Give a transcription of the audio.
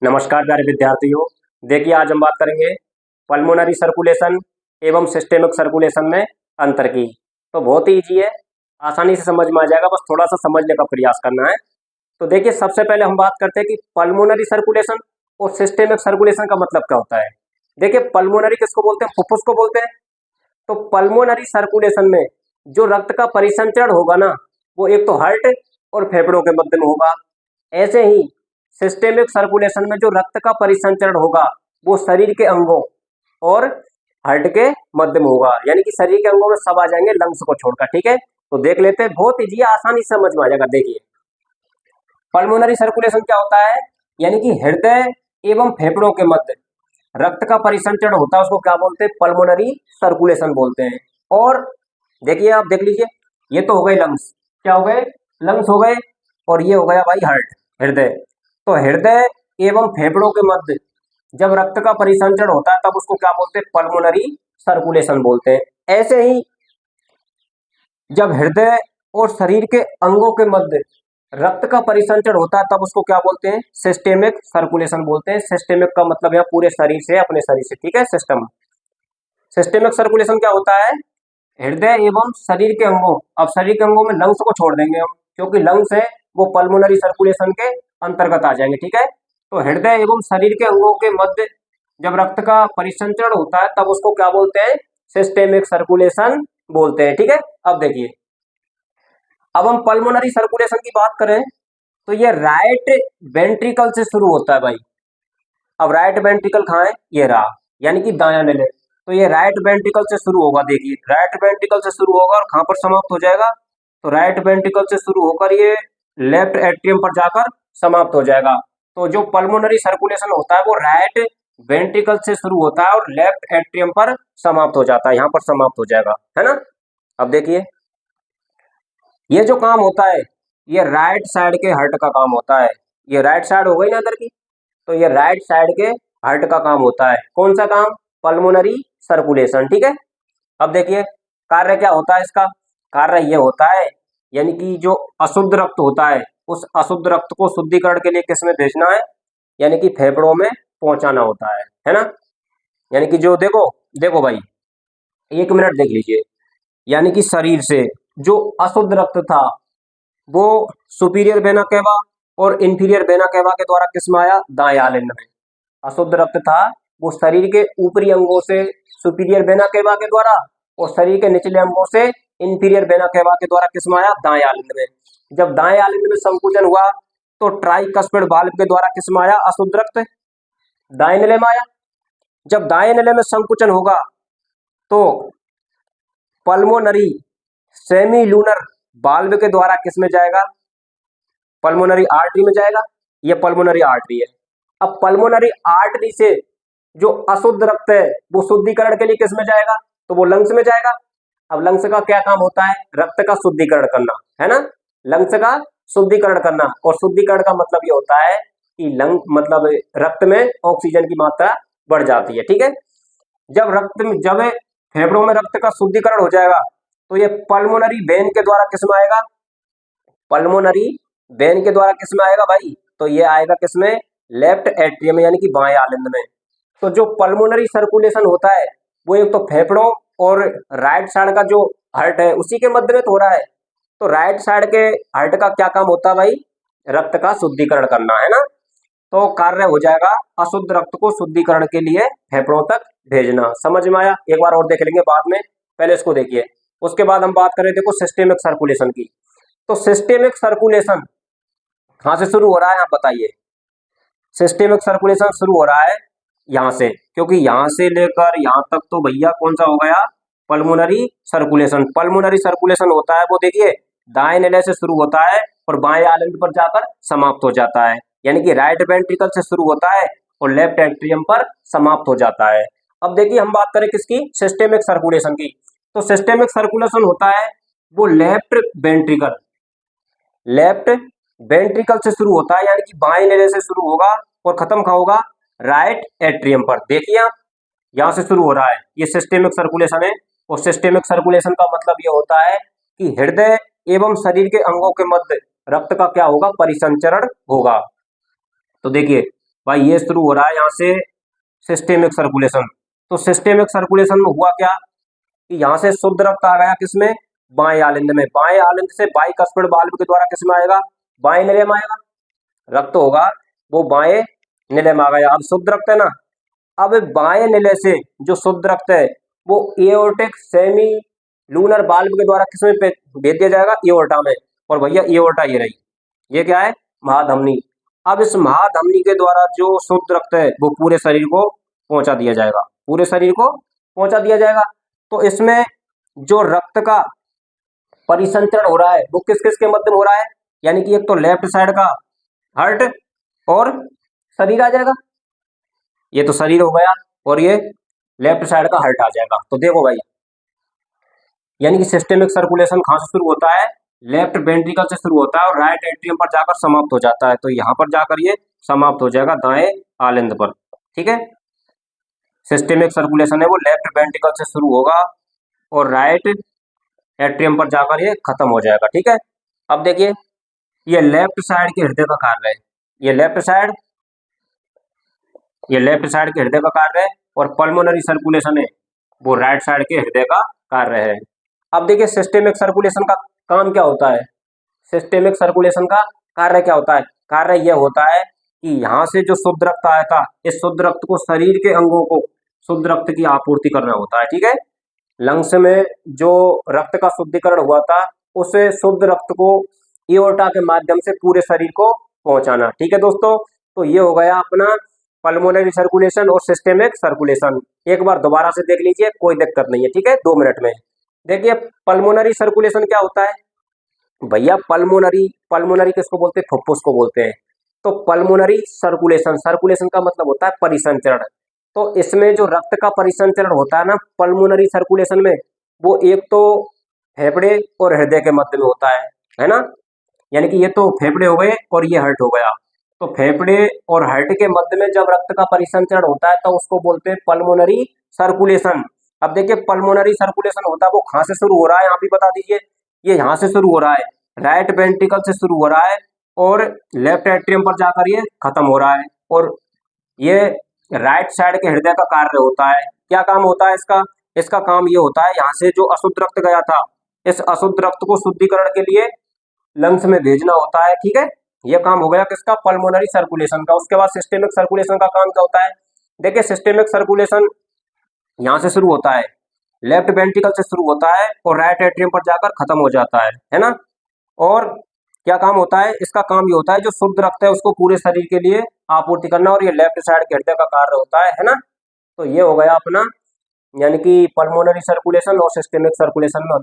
नमस्कार प्यारे विद्यार्थियों। देखिए आज हम बात करेंगे पल्मोनरी सर्कुलेशन एवं सिस्टेमिक सर्कुलेशन में अंतर की। तो बहुत ही ईजी है, आसानी से समझ में आ जाएगा, बस थोड़ा सा समझने का प्रयास करना है। तो देखिए सबसे पहले हम बात करते हैं कि पल्मोनरी सर्कुलेशन और सिस्टेमिक सर्कुलेशन का मतलब क्या होता है। देखिए पल्मोनरी किसको बोलते हैं? फुफ्फुस को बोलते हैं। तो पल्मोनरी सर्कुलेशन में जो रक्त का परिसंचरण होगा ना, वो एक तो हार्ट और फेफड़ों के मध्य में होगा। ऐसे ही सिस्टेमिक सर्कुलेशन में जो रक्त का परिसंचरण होगा वो शरीर के अंगों और हार्ट के मध्य में होगा, यानी कि शरीर के अंगों में सब आ जाएंगे लंग्स को छोड़कर। ठीक है, तो देख लेते हैं, बहुत ईजी है, आसानी से समझ में आ जाएगा। देखिए पल्मोनरी सर्कुलेशन क्या होता है, यानी कि हृदय एवं फेफड़ों के मध्य रक्त का परिसंचरण होता है, उसको क्या बोलते हैं? पल्मोनरी सर्कुलेशन बोलते हैं। और देखिए आप देख लीजिए, ये तो हो गए लंग्स, क्या हो गए? लंग्स हो गए। और ये हो गया भाई हार्ट, हृदय। तो हृदय एवं फेफड़ों के मध्य जब रक्त का परिसंचरण होता है तब उसको क्या बोलते हैं? पल्मोनरी सर्कुलेशन बोलते हैं। ऐसे ही जब हृदय और शरीर के अंगों के मध्य रक्त का परिसंचरण होता है तब उसको क्या बोलते हैं? सिस्टेमिक सर्कुलेशन बोलते हैं। सिस्टेमिक का मतलब यहाँ पूरे शरीर से, अपने शरीर से। ठीक है, सिस्टम। सिस्टेमिक सर्कुलेशन क्या होता है? हृदय एवं शरीर के अंगों, अब शरीर के अंगों में लंग्स को छोड़ देंगे हम, क्योंकि लंग्स है वो पल्मोनरी सर्कुलेशन के अंतर्गत आ जाएंगे। ठीक है, तो हृदय एवं शरीर के अंगों के मध्य जब रक्त का परिसंचरण होता है तब उसको क्या बोलते हैं? सिस्टेमिक सर्कुलेशन बोलते हैं। ठीक है, अब देखिए, अब हम पल्मोनरी सर्कुलेशन की बात करें तो ये राइट वेंट्रिकल से शुरू होता है भाई। अब राइट वेंट्रिकल कहाँ है? ये रहा, यानी कि दायां नले। तो ये राइट वेंट्रिकल से शुरू होगा। देखिए राइट वेंट्रिकल से शुरू होगा और कहां पर समाप्त हो जाएगा? तो राइट वेंट्रिकल से शुरू होकर ये लेफ्ट एट्रियम पर जाकर समाप्त हो जाएगा। तो जो पल्मोनरी सर्कुलेशन होता है वो राइट वेंट्रिकल से शुरू होता है और लेफ्ट एट्रियम पर समाप्त हो जाता है, यहां पर समाप्त हो जाएगा, है ना। अब देखिए ये जो काम होता है ये राइट साइड के हार्ट का काम होता है। ये राइट साइड हो गई ना अंदर की, तो ये राइट साइड के हार्ट का काम होता है। कौन सा काम? Pulmonary circulation. ठीक है, अब देखिए कार्य क्या होता है इसका। कार्य ये होता है, यानी कि जो अशुद्ध रक्त होता है उस अशुद्ध रक्त को शुद्धिकरण के लिए किस में भेजना है? यानी कि फेफड़ों में पहुंचाना होता है ना। यानी कि जो देखो देखो भाई, एक मिनट देख लीजिए, यानी कि शरीर से जो अशुद्ध रक्त था वो सुपीरियर वेना केवा और इंफीरियर वेना केवा के द्वारा किस में आया? दाएं आलिंद में। अशुद्ध रक्त था वो शरीर के ऊपरी अंगों से सुपीरियर वेना केवा के द्वारा और शरीर के निचले अंगों से इंफीरियर वेना केवा के द्वारा किस में आया? दाएं आलिंद में। जब दाएं आलिंद में संकुचन हुआ तो ट्राइकस्पिड वाल्व के द्वारा किस में आया? अशुद्ध रक्त दाएं नले में आया। जब दाएं नले में संकुचन होगा तो पल्मोनरी सेमी लूनर वाल्व के द्वारा किस में जाएगा? पल्मोनरी आर्टरी में जाएगा। ये पल्मोनरी आर्टरी है। अब पल्मोनरी आर्टरी से जो अशुद्ध रक्त है वो शुद्धिकरण के लिए किस में जाएगा? तो वो लंग्स में जाएगा। अब लंग्स का क्या काम होता है? रक्त का शुद्धिकरण करना, है ना। लंग्स का शुद्धिकरण करना, और शुद्धिकरण का मतलब ये होता है कि लंग मतलब रक्त में ऑक्सीजन की मात्रा बढ़ जाती है। ठीक है, जब रक्त में जब फेफड़ों में रक्त का शुद्धिकरण हो जाएगा तो ये पल्मोनरी वेन के द्वारा किस में आएगा? पल्मोनरी वेन के द्वारा किस में आएगा भाई? तो ये आएगा किसमें? लेफ्ट एट्रियम, यानी कि बाएं आलिंद में। तो जो पल्मोनरी सर्कुलेशन होता है वो एक तो फेफड़ों और राइट साइड का जो हार्ट है उसी के मध्य में तो हो रहा है। तो राइट साइड के हार्ट का क्या काम होता है भाई? रक्त का शुद्धिकरण करना, है ना। तो कार्य हो जाएगा अशुद्ध रक्त को शुद्धिकरण के लिए फेफड़ों तक भेजना। समझ में आया? एक बार और देख लेंगे बाद में, पहले इसको देखिए। उसके बाद हम बात करें देखो सिस्टेमिक सर्कुलेशन की। तो सिस्टेमिक सर्कुलेशन कहां से शुरू हो रहा है आप बताइए? सिस्टेमिक सर्कुलेशन शुरू हो रहा है यहां से, क्योंकि यहां से लेकर यहां तक तो भैया कौन सा हो गया? Pulmonary circulation. पल्मोनरी सर्कुलेशन होता है वो देखिए दाएं नले से शुरू होता है और बाएं आलिंद पर जाकर समाप्त हो जाता है, यानी कि राइट वेंट्रिकल से शुरू होता है और लेफ्ट एट्रियम पर समाप्त हो जाता है। अब देखिए हम बात करें किसकी? सिस्टेमिक सर्कुलेशन की। तो सिस्टेमिक सर्कुलेशन होता है वो लेफ्ट वेंट्रिकल से शुरू होता है, यानी कि बाएं नले से शुरू होगा और खत्म कहां होगा? राइट एट्रियम पर। देखिए आप, यहां से शुरू हो रहा है, ये सिस्टेमिक सर्कुलेशन है। और सिस्टेमिक सर्कुलेशन का मतलब ये होता है कि हृदय एवं शरीर के अंगों के मध्य रक्त का क्या होगा? परिसंचरण होगा। तो देखिए भाई ये शुरू हो रहा है यहाँ से सिस्टेमिक सर्कुलेशन। तो सिस्टेमिक सर्कुलेशन में हुआ क्या कि यहाँ से शुद्ध रक्त आ गया किसमें, बाएं आलिंद में। बाएं आलिंद से बाइकस्पिड वाल्व के द्वारा किसमें आएगा, बाएं निले में आएगा। रक्त होगा वो बाएं निले में आ गया। अब शुद्ध रक्त है ना, अब बाएं निले से जो शुद्ध रक्त है वो एओर्टिक सेमी लूनर वाल्व के द्वारा किसमें भेज दिया जाएगा, एओर्टा में। और भैया एओर्टा ये रही, ये क्या है, महाधमनी। अब इस महाधमनी के द्वारा जो शुद्ध रक्त है वो पूरे शरीर को पहुंचा दिया जाएगा, पूरे शरीर को पहुंचा दिया जाएगा। तो इसमें जो रक्त का परिसंचरण हो रहा है वो किस किस के मध्य में हो रहा है, यानी कि एक तो लेफ्ट साइड का हार्ट और शरीर आ जाएगा, ये तो शरीर हो गया, और ये लेफ्ट साइड का हार्ट आ जाएगा। तो देखो भाई, यानी कि सिस्टेमिक सर्कुलेशन कहां से शुरू होता है, लेफ्ट वेंट्रिकल से शुरू होता है और राइट एट्रियम पर जाकर समाप्त हो जाता है। तो यहां पर जाकर ये समाप्त हो जाएगा दाएं आलिंद पर। ठीक है, सिस्टेमिक सर्कुलेशन है वो लेफ्ट वेंट्रिकल से शुरू होगा और राइट एट्रियम पर जाकर ये खत्म हो जाएगा। ठीक है, अब देखिए ये लेफ्ट साइड के हृदय का कार्य है, ये लेफ्ट साइड के हृदय का कार्य है, और पल्मोनरी सर्कुलेशन है वो राइट साइड के हृदय का कार्य है। अब देखिए सिस्टेमिक सर्कुलेशन का काम क्या होता है, सिस्टेमिक सर्कुलेशन का कार्य क्या होता है, कार्य यह होता है कि यहाँ से जो शुद्ध रक्त आया था, इस शुद्ध रक्त को शरीर के अंगों को शुद्ध रक्त की आपूर्ति करना होता है। ठीक है, लंग्स में जो रक्त का शुद्धिकरण हुआ था उसे शुद्ध रक्त को एओर्टा के माध्यम से पूरे शरीर को पहुंचाना। ठीक है दोस्तों, तो ये हो गया अपना पल्मोनरी सर्कुलेशन और सिस्टेमिक सर्कुलेशन। एक बार दोबारा से देख लीजिए, कोई दिक्कत नहीं है। ठीक है, 2 मिनट में देखिए पल्मोनरी सर्कुलेशन क्या होता है भैया। पल्मोनरी किसको बोलते हैं, फुफ्फुस को बोलते हैं। तो पल्मोनरी सर्कुलेशन, सर्कुलेशन का मतलब होता है परिसंचरण। तो इसमें जो रक्त का परिसंचरण होता है ना पल्मोनरी सर्कुलेशन में, वो एक तो फेफड़े और हृदय के मध्य में होता है ना, यानी कि ये तो फेफड़े हो गए और ये हार्ट हो गया। तो फेफड़े और हार्ट के मध्य में जब रक्त का परिसंचरण होता है तो उसको बोलते हैं पल्मोनरी सर्कुलेशन। अब देखिए पल्मोनरी सर्कुलेशन होता है वो कहां से शुरू हो रहा है, यहाँ भी बता दीजिए। ये यहाँ से शुरू हो रहा है, राइट वेंट्रिकल से शुरू हो रहा है और लेफ्ट एट्रियम पर जाकर ये खत्म हो रहा है। और ये राइट साइड के हृदय का कार्य होता है। क्या काम होता है इसका, इसका काम ये होता है यहाँ से जो अशुद्ध रक्त गया था, इस अशुद्ध रक्त को शुद्धिकरण के लिए लंग्स में भेजना होता है। ठीक है, ये काम हो गया किसका, पल्मोनरी सर्कुलेशन का। उसके बाद सिस्टेमिक सर्कुलेशन का काम क्या होता है, देखिए सिस्टेमिक सर्कुलेशन यहाँ से शुरू होता है, लेफ्ट वेंट्रिकल से शुरू होता है और राइट एट्रियम पर जाकर खत्म हो जाता है ना। और क्या काम होता है, इसका काम ये होता है जो शुद्ध रक्त है उसको पूरे शरीर के लिए आपूर्ति करना, और ये लेफ्ट साइड के हृदय का कार्य होता है ना। तो ये हो गया अपना, यानी कि पल्मोनरी सर्कुलेशन और सिस्टेमिक सर्कुलेशन में